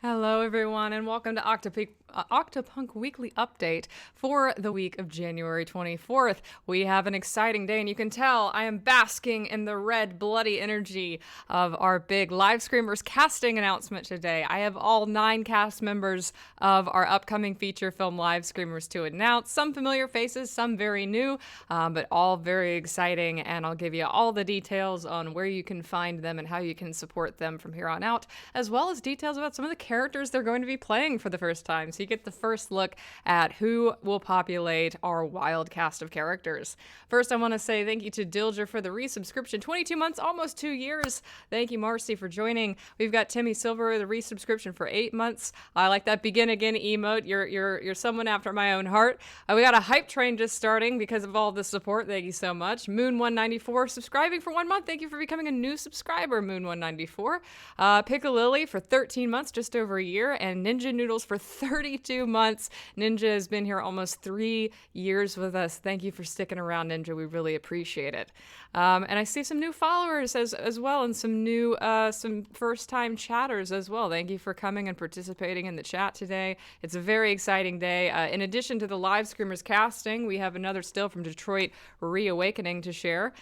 Hello, everyone, and welcome to Octopunk Weekly Update for the week of January 24th. We have an exciting day, and you can tell I am basking in the red, bloody energy of our big Livescreamers casting announcement today. I have all 9 cast members of our upcoming feature film Livescreamers to announce. Some familiar faces, some very new, but all very exciting, and I'll give you all the details on where you can find them and how you can support them from here on out, as well as details about some of the characters they're going to be playing for the first time. So you get the first look at who will populate our wild cast of characters. First, I want to say thank you to Dilger for the resubscription. 22 months, almost 2 years. Thank you, Marcy, for joining. We've got Timmy Silver, the resubscription for 8 months. I like that begin again emote. You're someone after my own heart. We got a hype train just starting because of all the support. Thank you so much. Moon194 subscribing for 1 month. Thank you for becoming a new subscriber, Moon194. Piccalilly for 13 months, just over a year, and Ninja Noodles for 32 months. Ninja has been here almost 3 years with us. Thank you for sticking around, Ninja. We really appreciate it. And I see some new followers as well, and some new some first-time chatters as well. Thank you for coming and participating in the chat today. It's a very exciting day. In addition to the Livescreamers casting, we have another still from Detroit Reawakening to share.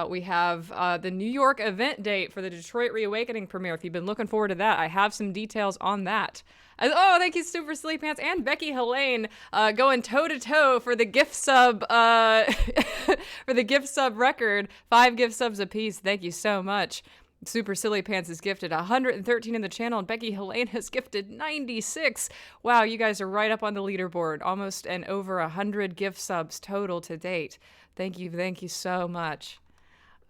We have the New York event date for the Detroit Reawakening premiere. If you've been looking forward to that, I have some details on that. Oh, thank you, Super Silly Pants and Becky Helene, going toe to toe for the gift sub, for the gift sub record. 5 gift subs apiece. Thank you so much. Super Silly Pants has gifted 113 in the channel, and Becky Helene has gifted 96. Wow, you guys are right up on the leaderboard. Almost and over 100 gift subs total to date. Thank you so much.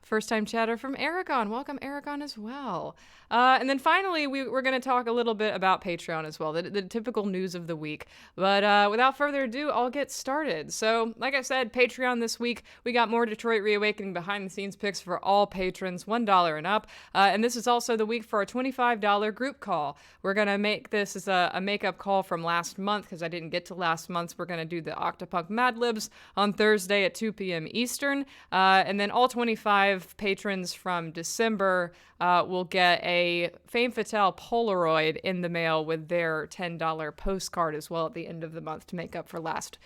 First time chatter from Aragon. Welcome, Aragon, as well. And then finally, we're going to talk a little bit about Patreon as well, the typical news of the week. But without further ado, I'll get started. So, like I said, Patreon this week, we got more Detroit Reawakening behind-the-scenes picks for all patrons, $1 and up. And this is also the week for our $25 group call. We're going to make this as a makeup call from last month, because I didn't get to last month's. We're going to do the Octopunk Mad Libs on Thursday at 2 p.m. Eastern. And then all 25 patrons from December will get a Femme Fatale Polaroid in the mail with their $10 postcard as well at the end of the month to make up for last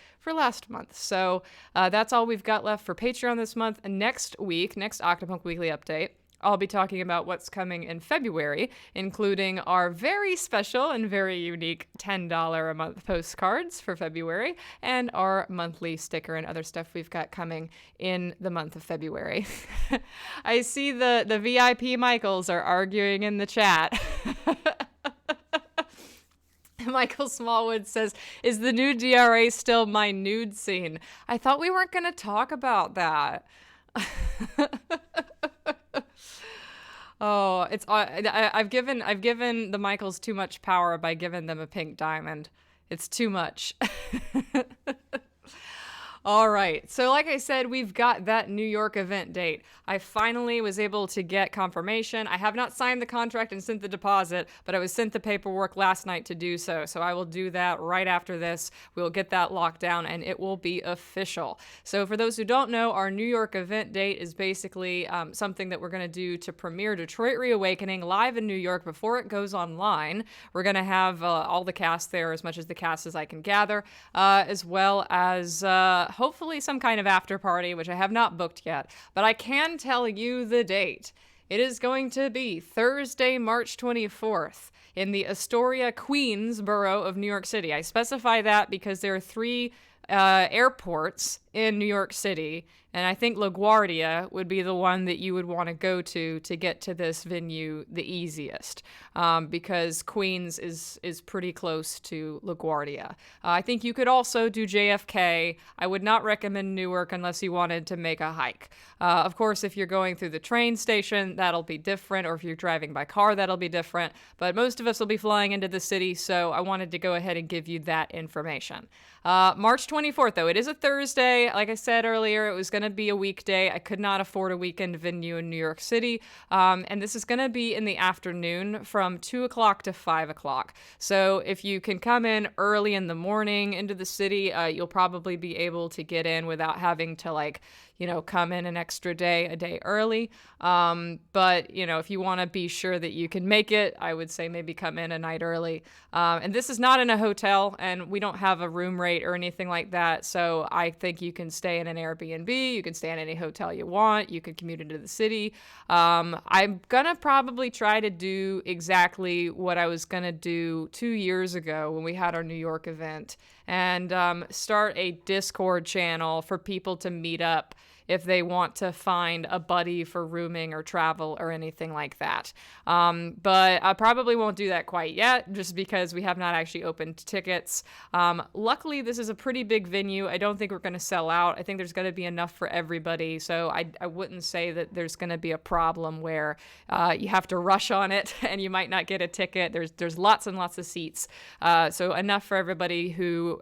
month. So that's all we've got left for Patreon this month. And next Octopunk Weekly Update, I'll be talking about what's coming in February, including our very special and very unique $10 a month postcards for February, and our monthly sticker and other stuff we've got coming in the month of February. I see the VIP Michaels are arguing in the chat. Michael Smallwood says, is the new DRA still my nude scene? I thought we weren't going to talk about that. Oh, it's I've given the Michaels too much power by giving them a pink diamond. It's too much. All right, so like I said, we've got that New York event date. I finally was able to get confirmation. I have not signed the contract and sent the deposit, but I was sent the paperwork last night to do so. So I will do that right after this. We'll get that locked down and it will be official. So for those who don't know, our New York event date is basically something that we're going to do to premiere Detroit Reawakening live in New York before it goes online. We're going to have all the cast there, as much as the cast as I can gather, as well as hopefully some kind of after party, which I have not booked yet, but I can tell you the date. It is going to be Thursday, March 24th in the Astoria, Queens borough of New York City. I specify that because there are 3 airports in New York City, and I think LaGuardia would be the one that you would want to go to get to this venue the easiest, because Queens is pretty close to LaGuardia. I think you could also do JFK. I would not recommend Newark unless you wanted to make a hike. Of course, if you're going through the train station, that'll be different, or if you're driving by car, that'll be different, but most of us will be flying into the city, so I wanted to go ahead and give you that information. March 24th, though, it is a Thursday. day. Like I said earlier, it was going to be a weekday. I could not afford a weekend venue in New York City. And this is going to be in the afternoon from 2 o'clock to 5 o'clock. So if you can come in early in the morning into the city, you'll probably be able to get in without having to come in an extra day, a day early. But, if you want to be sure that you can make it, I would say maybe come in a night early. And this is not in a hotel, and we don't have a room rate or anything like that. So I think you can stay in an Airbnb. You can stay in any hotel you want. You can commute into the city. I'm going to probably try to do exactly what I was going to do 2 years ago when we had our New York event, and start a Discord channel for people to meet up if they want to find a buddy for rooming or travel or anything like that. But I probably won't do that quite yet, just because we have not actually opened tickets. Luckily, this is a pretty big venue. I don't think we're going to sell out. I think there's going to be enough for everybody. So I wouldn't say that there's going to be a problem where you have to rush on it and you might not get a ticket. There's lots and lots of seats. So enough for everybody who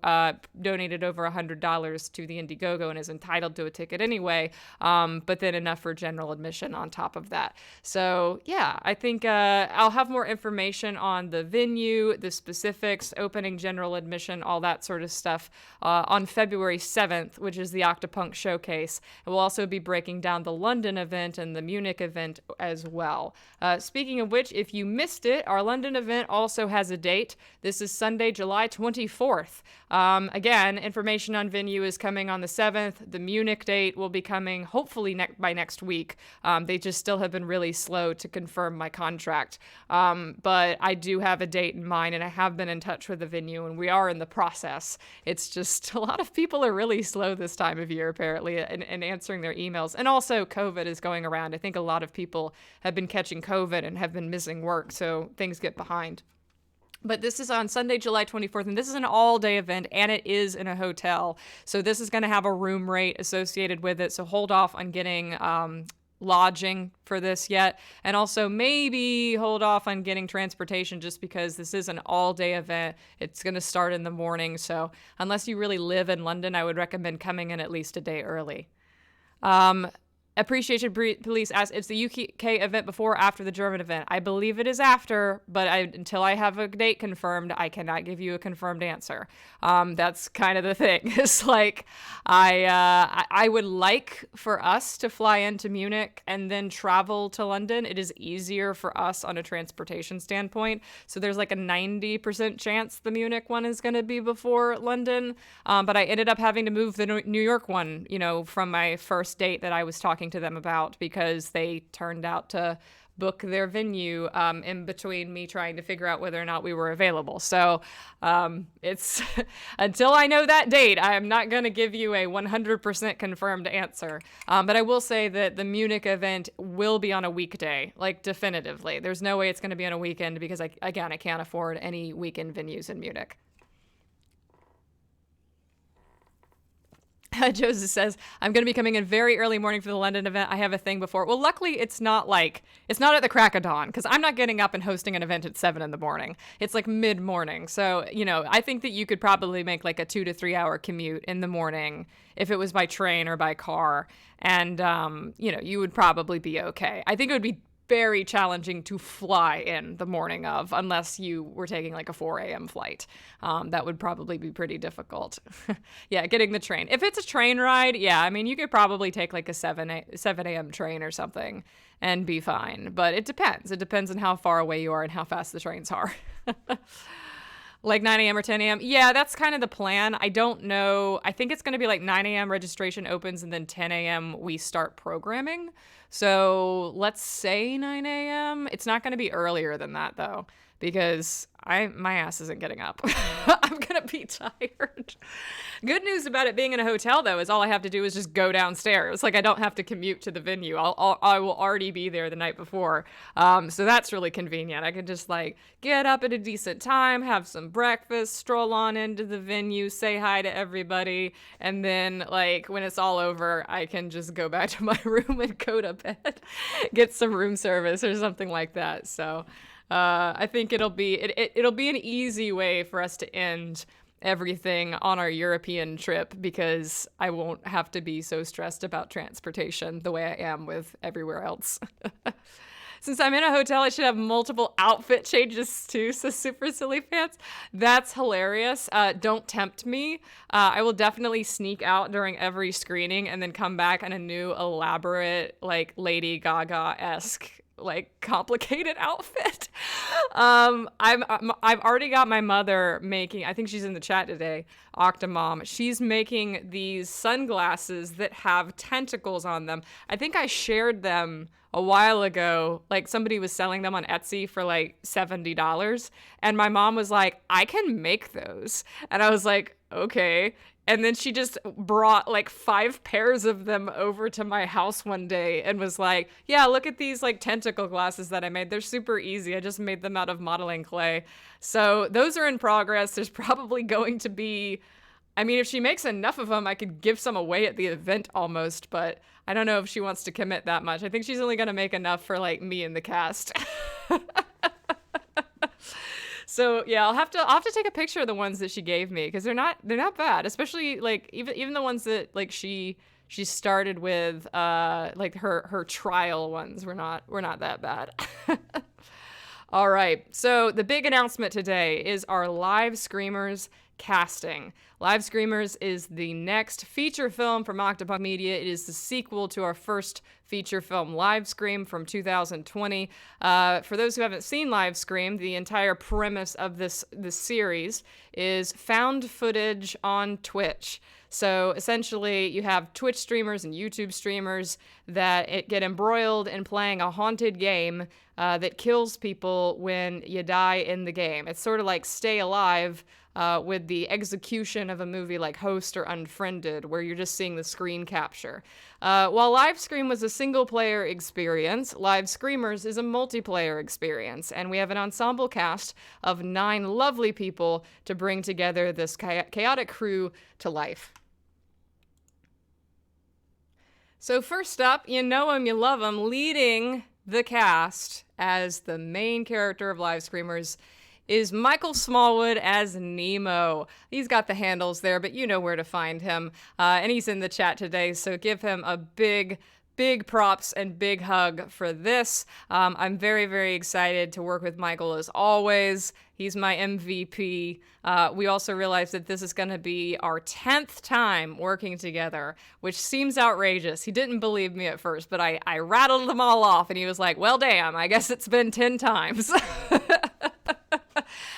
donated over $100 to the Indiegogo and is entitled to a ticket anyway. But then enough for general admission on top of that. So yeah, I think I'll have more information on the venue, the specifics, opening general admission, all that sort of stuff on February 7th, which is the Octapunk Showcase. And we'll also be breaking down the London event and the Munich event as well. Speaking of which, if you missed it, our London event also has a date. This is Sunday, July 24th. Again, information on venue is coming on the 7th. The Munich date will be coming hopefully by next week. They just still have been really slow to confirm my contract. But I do have a date in mind, and I have been in touch with the venue, and we are in the process. It's just a lot of people are really slow this time of year, apparently, in answering their emails. And also COVID is going around. I think a lot of people have been catching COVID and have been missing work, so things get behind. But this is on Sunday, July 24th, and this is an all-day event, and it is in a hotel. So this is going to have a room rate associated with it, so hold off on getting lodging for this yet. And also maybe hold off on getting transportation, just because this is an all-day event. It's going to start in the morning, so unless you really live in London, I would recommend coming in at least a day early. Appreciation Police asks, it's the UK event before or after the German event? I believe it is after, but until I have a date confirmed, I cannot give you a confirmed answer. That's kind of the thing. It's like, I would like for us to fly into Munich and then travel to London. It is easier for us on a transportation standpoint. So there's like a 90% chance the Munich one is going to be before London. But I ended up having to move the New York one, from my first date that I was talking to them about, because they turned out to book their venue in between me trying to figure out whether or not we were available. So it's until I know that date, I am not going to give you a 100% confirmed answer. But I will say that the Munich event will be on a weekday, like definitively. There's no way it's going to be on a weekend, because I can't afford any weekend venues in Munich. Joseph says, I'm going to be coming in very early morning for the London event. I have a thing before. Well, luckily, it's not at the crack of dawn, because I'm not getting up and hosting an event at 7 in the morning. It's like mid-morning. So, I think that you could probably make like a 2 to 3 hour commute in the morning if it was by train or by car. And, you would probably be okay. I think it would be very challenging to fly in the morning of, unless you were taking like a 4 a.m. flight. That would probably be pretty difficult. Yeah, getting the train. If it's a train ride, yeah, you could probably take like a 7 a.m. train or something and be fine. But it depends. It depends on how far away you are and how fast the trains are. Like 9 a.m. or 10 a.m. Yeah, that's kind of the plan. I don't know. I think it's going to be like 9 a.m. registration opens, and then 10 a.m. we start programming. So let's say 9 a.m. It's not going to be earlier than that, though, because my ass isn't getting up. I'm going to be tired. Good news about it being in a hotel, though, is all I have to do is just go downstairs. Like, I don't have to commute to the venue. I will already be there the night before. So that's really convenient. I can just, get up at a decent time, have some breakfast, stroll on into the venue, say hi to everybody, and then, when it's all over, I can just go back to my room and go to bed, get some room service or something like that. So I think it'll be an easy way for us to end everything on our European trip because I won't have to be so stressed about transportation the way I am with everywhere else. Since I'm in a hotel, I should have multiple outfit changes too, so super silly pants. That's hilarious. Don't tempt me. I will definitely sneak out during every screening and then come back in a new elaborate, like Lady Gaga-esque, like complicated outfit. I've already got my mother making, I think she's in the chat today, Octamom. She's making these sunglasses that have tentacles on them. I think I shared them a while ago. Like somebody was selling them on Etsy for like $70. And my mom was like, I can make those. And I was like, okay. And then she just brought like 5 pairs of them over to my house one day and was like, yeah, look at these like tentacle glasses that I made. They're super easy. I just made them out of modeling clay. So those are in progress. There's probably going to be, I mean, if she makes enough of them, I could give some away at the event almost, but I don't know if she wants to commit that much. I think she's only going to make enough for like me and the cast. So yeah, I'll have to take a picture of the ones that she gave me because they're not bad, especially like even the ones that like she started with like her trial ones were not that bad. All right, so the big announcement today is our Livescreamers casting. Livescreamers is the next feature film from Octapunk Media. It is the sequel to our first feature film, Livescream, from 2020. For those who haven't seen Livescream, the entire premise of this series is found footage on Twitch. So essentially, you have Twitch streamers and YouTube streamers that get embroiled in playing a haunted game that kills people when you die in the game. It's sort of like Stay Alive, with the execution of a movie like Host or Unfriended, where you're just seeing the screen capture. While Livescream was a single-player experience, Livescreamers is a multiplayer experience, and we have an ensemble cast of 9 lovely people to bring together this chaotic crew to life. So first up, you know him, you love him, leading the cast as the main character of Livescreamers is Michael Smallwood as Nemo. He's got the handles there, but you know where to find him. And he's in the chat today, so give him a big props and big hug for this. I'm very, very excited to work with Michael as always. He's my MVP. We also realized that this is going to be our 10th time working together, which seems outrageous. He didn't believe me at first, but I rattled them all off, and he was like, well, damn, I guess it's been 10 times.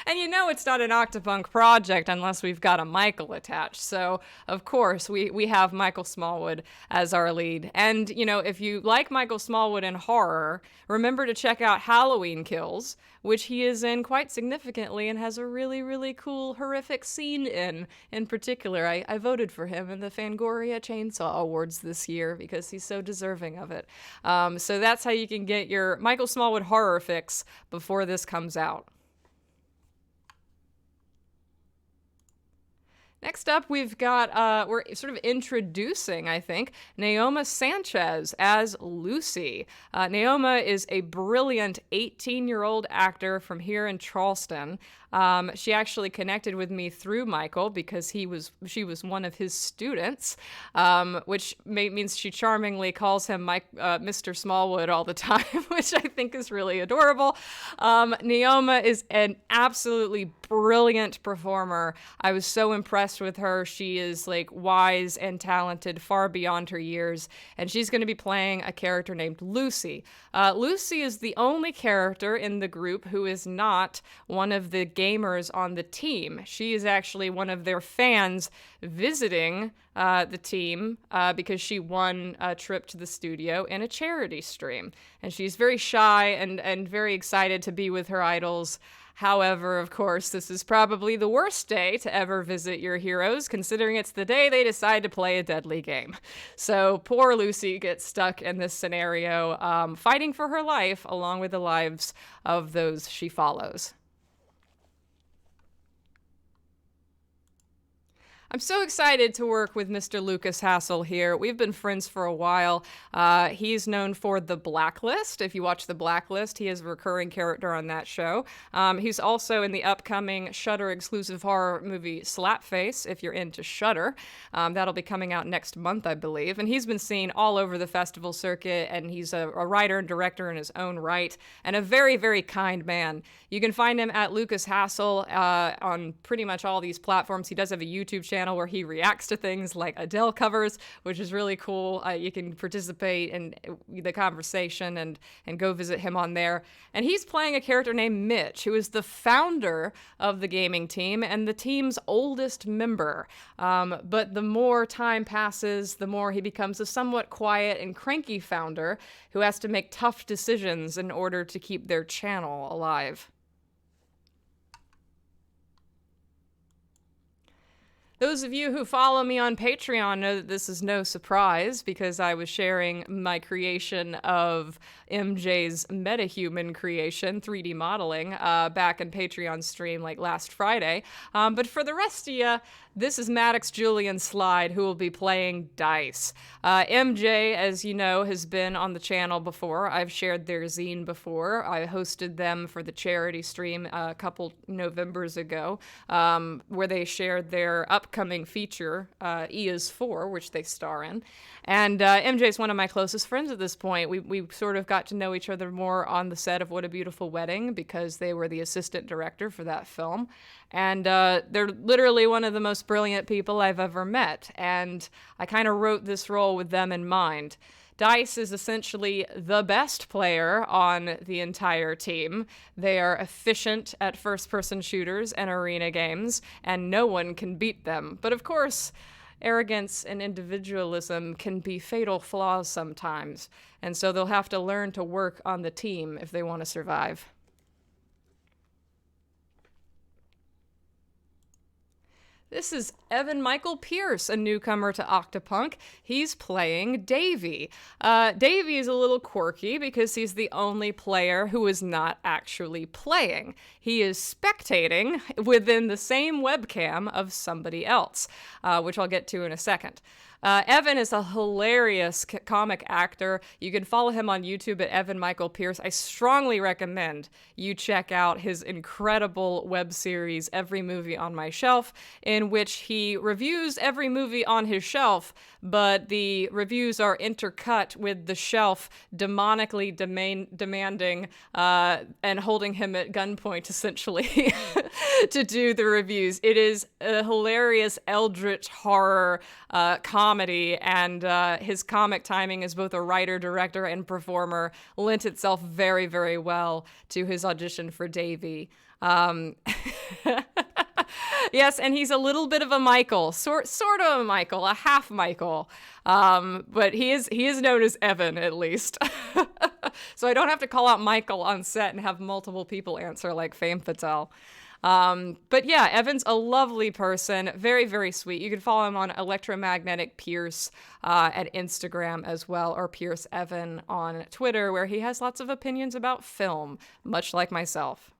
And you know it's not an Octapunk project unless we've got a Michael attached. So, of course, we have Michael Smallwood as our lead. And, you know, if you like Michael Smallwood in horror, remember to check out Halloween Kills, which he is in quite significantly and has a really, really cool, horrific scene in particular. I voted for him in the Fangoria Chainsaw Awards this year because he's so deserving of it. So that's how you can get your Michael Smallwood horror fix before this comes out. Next up, we've got, we're sort of introducing, I think, Naomi Sanchez as Lucy. Naomi is a brilliant 18-year-old actor from here in Charleston. She actually connected with me through Michael because she was one of his students, which means she charmingly calls him Mr. Smallwood all the time, which I think is really adorable. Naomi is an absolutely brilliant performer. I was so impressed with her. She is like wise and talented, far beyond her years, and she's going to be playing a character named Lucy. Lucy is the only character in the group who is not one of the gamers on the team. She is actually one of their fans visiting the team because she won a trip to the studio in a charity stream. And she's very shy and very excited to be with her idols. However, of course, this is probably the worst day to ever visit your heroes, considering it's the day they decide to play a deadly game. So poor Lucy gets stuck in this scenario, fighting for her life along with the lives of those she follows. I'm so excited to work with Mr. Lucas Hassell here. We've been friends for a while. He's known for The Blacklist. If you watch The Blacklist, he is a recurring character on that show. He's also in the upcoming Shudder exclusive horror movie Slapface, if you're into Shudder. That'll be coming out next month, I believe. And he's been seen all over the festival circuit, and he's a writer and director in his own right, and a very, very kind man. You can find him at Lucas Hassell on pretty much all these platforms. He does have a YouTube channel where he reacts to things like Adele covers, which is really cool. You can participate in the conversation and go visit him on there. And he's playing a character named Mitch, who is the founder of the gaming team and the team's oldest member. But the more time passes, the more he becomes a somewhat quiet and cranky founder who has to make tough decisions in order to keep their channel alive. Those of you who follow me on Patreon know that this is no surprise because I was sharing my creation of MJ's metahuman creation, 3D modeling, back in Patreon stream like last Friday. But for the rest of you, this is Maddox Julian Slide, who will be playing Dice. MJ, as you know, has been on the channel before. I've shared their zine before. I hosted them for the charity stream a couple Novembers ago, where they shared their upcoming feature, E is 4, which they star in. And MJ is one of my closest friends at this point. We sort of got to know each other more on the set of What a Beautiful Wedding because they were the assistant director for that film. And they're literally one of the most brilliant people I've ever met. And I kind of wrote this role with them in mind. Dice is essentially the best player on the entire team. They are efficient at first-person shooters and arena games, and no one can beat them. But of course, arrogance and individualism can be fatal flaws sometimes, and so they'll have to learn to work on the team if they want to survive. This is Evan Michael Pierce, a newcomer to Octapunk. He's playing Davey. Davey is a little quirky because he's the only player who is not actually playing. He is spectating within the same webcam of somebody else, which I'll get to in a second. Evan is a hilarious comic actor. You can follow him on YouTube at Evan Michael Pierce. I strongly recommend you check out his incredible web series, Every Movie on My Shelf, in which he reviews every movie on his shelf, but the reviews are intercut with the shelf demonically demanding and holding him at gunpoint, essentially, to do the reviews. It is a hilarious eldritch horror comedy, and his comic timing as both a writer, director, and performer lent itself very, very well to his audition for Davey. Yes, and he's a little bit of a Michael, sort of a Michael, a half Michael, but he is known as Evan, at least. So I don't have to call out Michael on set and have multiple people answer like Fame Fatale. But yeah, Evan's a lovely person, very, very sweet. You can follow him on Electromagnetic Pierce at Instagram as well, or Pierce Evan on Twitter, where he has lots of opinions about film, much like myself.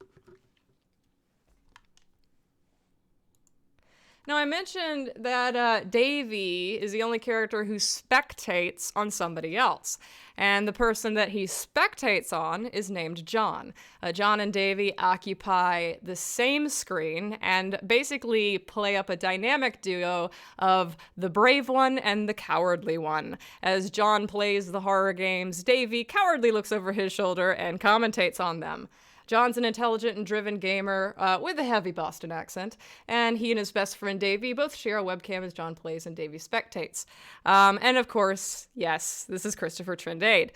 Now, I mentioned that Davey is the only character who spectates on somebody else. And the person that he spectates on is named John. John and Davey occupy the same screen and basically play up a dynamic duo of the brave one and the cowardly one. As John plays the horror games, Davey cowardly looks over his shoulder and commentates on them. John's an intelligent and driven gamer with a heavy Boston accent, and he and his best friend Davey both share a webcam as John plays and Davey spectates. And of course, yes, this is Christopher Trindade.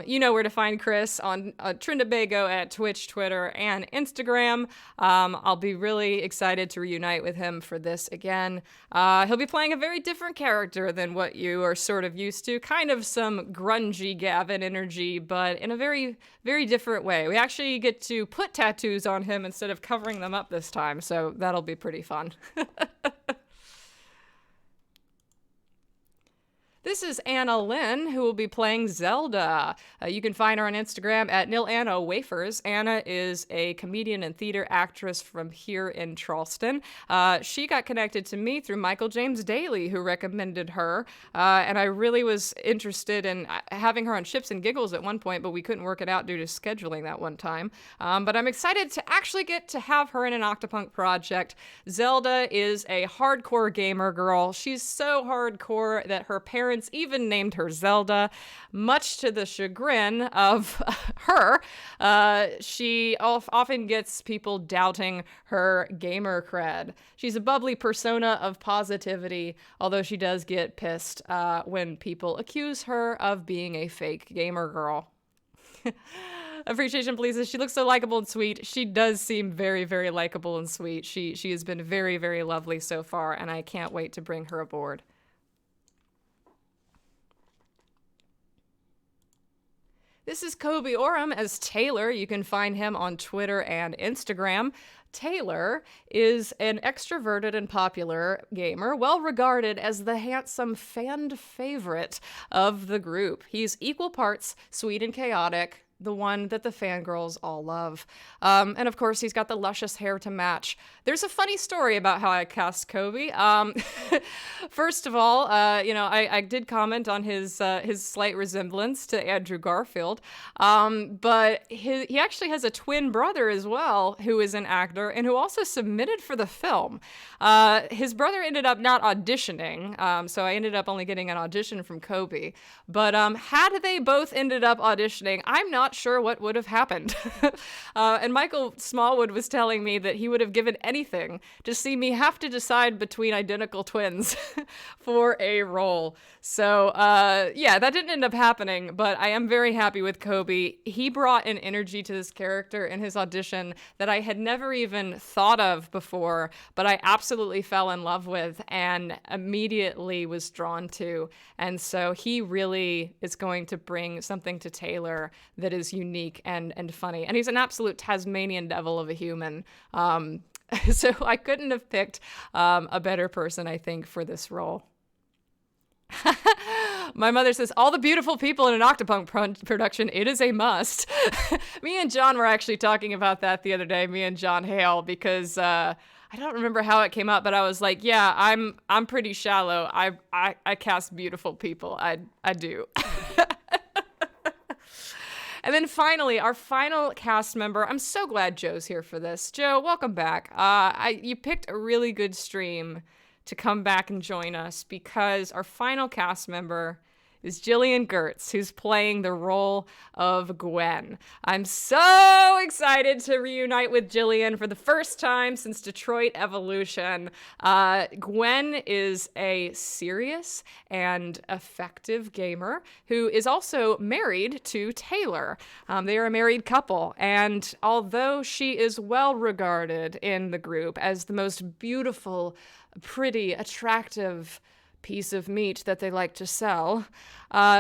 You know where to find Chris on Trindabago at Twitch, Twitter, and Instagram. I'll be really excited to reunite with him for this again. He'll be playing a very different character than what you are sort of used to, kind of some grungy Gavin energy, but in a very, very different way. We actually get to put tattoos on him instead of covering them up this time, so that'll be pretty fun. This is Anna Lynn, who will be playing Zelda. You can find her on Instagram at @NilAnnaWafers. Anna is a comedian and theater actress from here in Charleston. She got connected to me through Michael James Daly, who recommended her, and I really was interested in having her on Ships and Giggles at one point, but we couldn't work it out due to scheduling that one time. But I'm excited to actually get to have her in an Octapunk project. Zelda is a hardcore gamer girl. She's so hardcore that her parents even named her Zelda, much to the chagrin of her. She often gets people doubting her gamer cred. She's a bubbly persona of positivity, although she does get pissed when people accuse her of being a fake gamer girl. Appreciation pleases. She looks so likable and sweet. She does seem very, very likable and sweet. She has been very, very lovely so far, and I can't wait to bring her aboard. This is Kobe Oram as Taylor. You can find him on Twitter and Instagram. Taylor is an extroverted and popular gamer, well regarded as the handsome fan favorite of the group. He's equal parts sweet and chaotic, the one that the fangirls all love. And of course, he's got the luscious hair to match. There's a funny story about how I cast Kobe. First of all, I did comment on his slight resemblance to Andrew Garfield, but he actually has a twin brother as well, who is an actor and who also submitted for the film. His brother ended up not auditioning, so I ended up only getting an audition from Kobe. But had they both ended up auditioning, I'm not sure what would have happened. And Michael Smallwood was telling me that he would have given anything to see me have to decide between identical twins for a role. So, yeah, that didn't end up happening, but I am very happy with Kobe. He brought an energy to this character in his audition that I had never even thought of before, but I absolutely fell in love with and immediately was drawn to. And so he really is going to bring something to Taylor that is unique and funny. And he's an absolute Tasmanian devil of a human. So I couldn't have picked a better person, I think, for this role. My mother says, all the beautiful people in an Octopunk production, it is a must. Me and John were actually talking about that the other day, me and John Hale, because I don't remember how it came up, but I was like, yeah, I'm pretty shallow. I cast beautiful people. I do. And then finally, our final cast member. I'm so glad Joe's here for this. Joe, welcome back. You picked a really good stream to come back and join us because our final cast member is Gillian Gertz, who's playing the role of Gwen. I'm so excited to reunite with Gillian for the first time since Detroit Evolution. Gwen is a serious and effective gamer who is also married to Taylor. They are a married couple, and although she is well regarded in the group as the most beautiful, pretty, attractive piece of meat that they like to sell,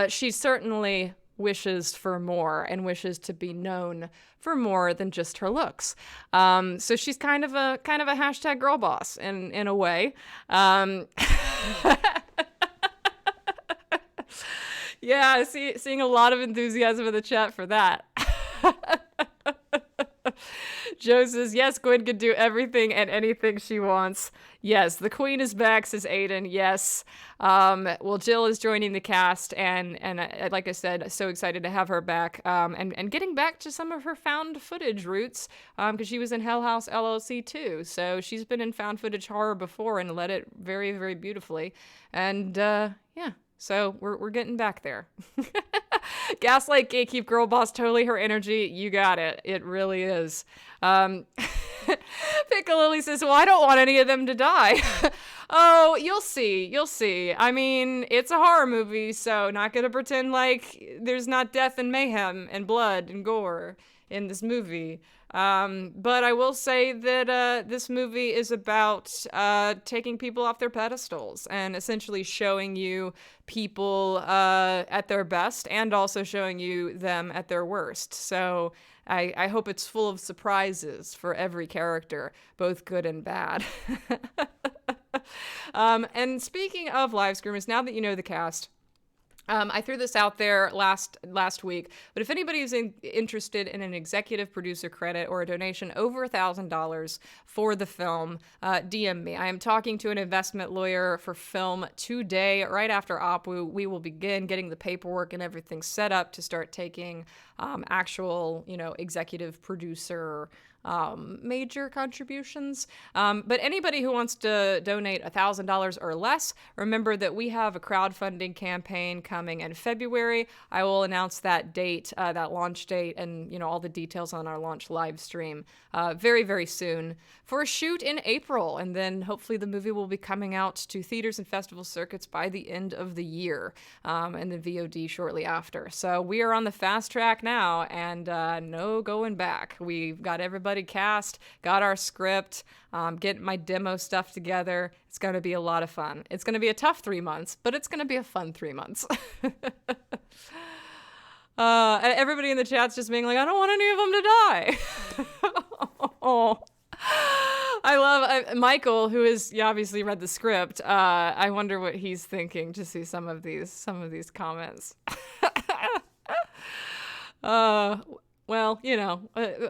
she certainly wishes for more and wishes to be known for more than just her looks. So she's kind of a hashtag girl boss in a way. Yeah, seeing a lot of enthusiasm in the chat for that. Joe says, yes, Gwen could do everything and anything she wants. Yes, the queen is back, says Aiden. Yes. Well, Jill is joining the cast, and like I said, so excited to have her back, and getting back to some of her found footage roots, because she was in Hell House LLC too. So she's been in found footage horror before and led it very, very beautifully. And yeah, so we're getting back there. Gaslight, gatekeep, girl boss, totally her energy. You got it. It really is. Pickle Lily says, well, I don't want any of them to die. Oh, you'll see. You'll see. I mean, it's a horror movie, so not gonna pretend like there's not death and mayhem and blood and gore in this movie. But I will say that this movie is about taking people off their pedestals and essentially showing you people at their best and also showing you them at their worst. So I hope it's full of surprises for every character, both good and bad. And speaking of Livescreamers, now that you know the cast, I threw this out there last week, but if anybody's interested in an executive producer credit or a donation over $1,000 for the film, DM me. I am talking to an investment lawyer for film today, right after OPWU. We will begin getting the paperwork and everything set up to start taking actual, executive producer major contributions. But anybody who wants to donate $1,000 or less, remember that we have a crowdfunding campaign coming in February. I will announce that date, that launch date, and all the details on our launch live stream very, very soon for a shoot in April. And then hopefully the movie will be coming out to theaters and festival circuits by the end of the year, and then VOD shortly after. So we are on the fast track now, and no going back. We've got everybody cast, got our script, getting my demo stuff together. It's going to be a lot of fun. It's going to be a tough 3 months, but it's going to be a fun 3 months. Everybody in the chat's just being like, I don't want any of them to die. Oh. I love Michael, who has obviously read the script. I wonder what he's thinking to see some of these comments. Well,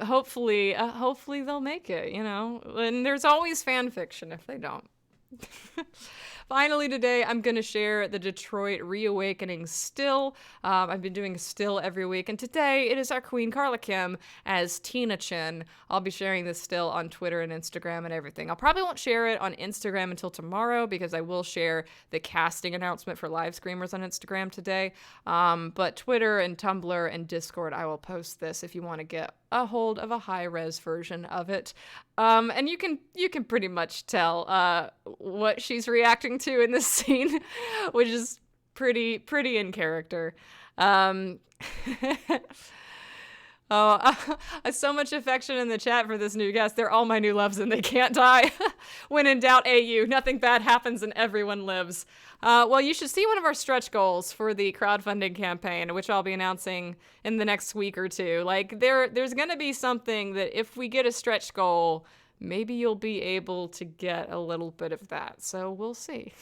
hopefully they'll make it, and there's always fan fiction if they don't. Finally today, I'm going to share the Detroit Reawakening still. I've been doing still every week, and today it is our queen Carla Kim as Tina Chin. I'll be sharing this still on Twitter and Instagram and everything. I probably won't share it on Instagram until tomorrow because I will share the casting announcement for Livescreamers on Instagram today. But Twitter and Tumblr and Discord, I will post this if you want to get a hold of a high-res version of it. And you can pretty much tell what she's reacting to in this scene, which is pretty in character. So much affection in the chat for this new guest. They're all my new loves and they can't die. When in doubt, AU. Nothing bad happens and everyone lives. Well, you should see one of our stretch goals for the crowdfunding campaign, which I'll be announcing in the next week or two. Like, there's going to be something that if we get a stretch goal, maybe you'll be able to get a little bit of that. So we'll see.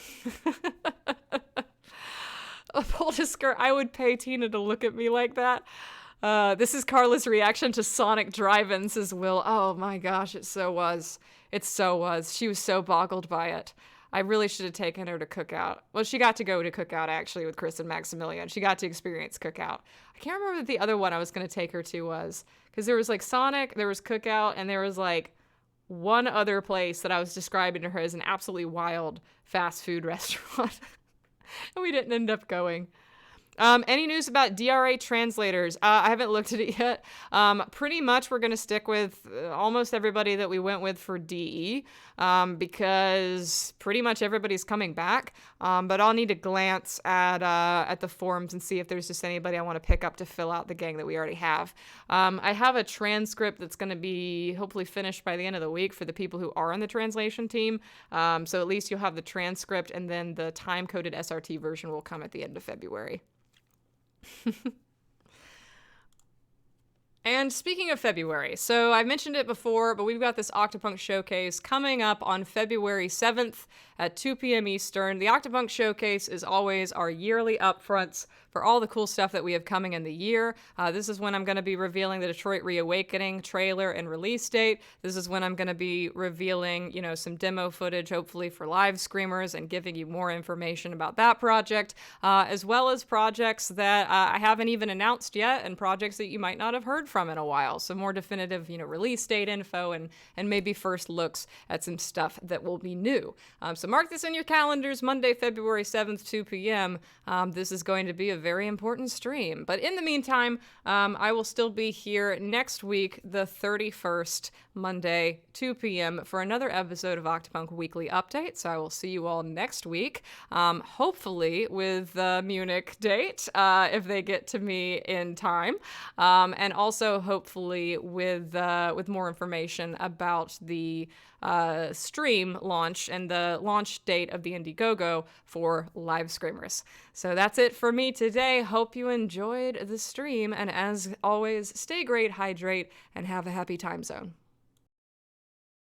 Poldisker, I would pay Tina to look at me like that. This is Carla's reaction to Sonic Drive-In, says Will. Oh my gosh, it so was. It so was. She was so boggled by it. I really should have taken her to Cookout. Well, she got to go to Cookout, actually, with Chris and Maximilian. She got to experience Cookout. I can't remember what the other one I was going to take her to was. Because there was, like, Sonic, there was Cookout, and there was, like, one other place that I was describing to her as an absolutely wild fast food restaurant. And we didn't end up going. Any news about DRA translators? I haven't looked at it yet. Pretty much we're going to stick with almost everybody that we went with for DE, because pretty much everybody's coming back. But I'll need to glance at the forums and see if there's just anybody I want to pick up to fill out the gang that we already have. I have a transcript that's going to be hopefully finished by the end of the week for the people who are on the translation team. So at least you'll have the transcript, and then the time-coded SRT version will come at the end of February. And speaking of February, so I mentioned it before, but we've got this Octapunk Showcase coming up on February 7th at 2 p.m. Eastern. The Octapunk Showcase is always our yearly upfronts for all the cool stuff that we have coming in the year. This is when I'm going to be revealing the Detroit Reawakening trailer and release date. This is when I'm going to be revealing, some demo footage, hopefully for Livescreamers, and giving you more information about that project, as well as projects that I haven't even announced yet, and projects that you might not have heard from in a while. So more definitive, release date info and maybe first looks at some stuff that will be new. So mark this in your calendars, Monday, February 7th, 2 p.m. This is going to be a very important stream. But in the meantime, I will still be here next week, the 31st, Monday, 2 p.m. for another episode of Octopunk Weekly Update. So I will see you all next week, hopefully with the Munich date, if they get to me in time, and also hopefully with more information about the stream launch and the launch date of the Indiegogo for Livescreamers. So that's it for me today. Hope you enjoyed the stream, and as always, stay great, hydrate, and have a happy time zone.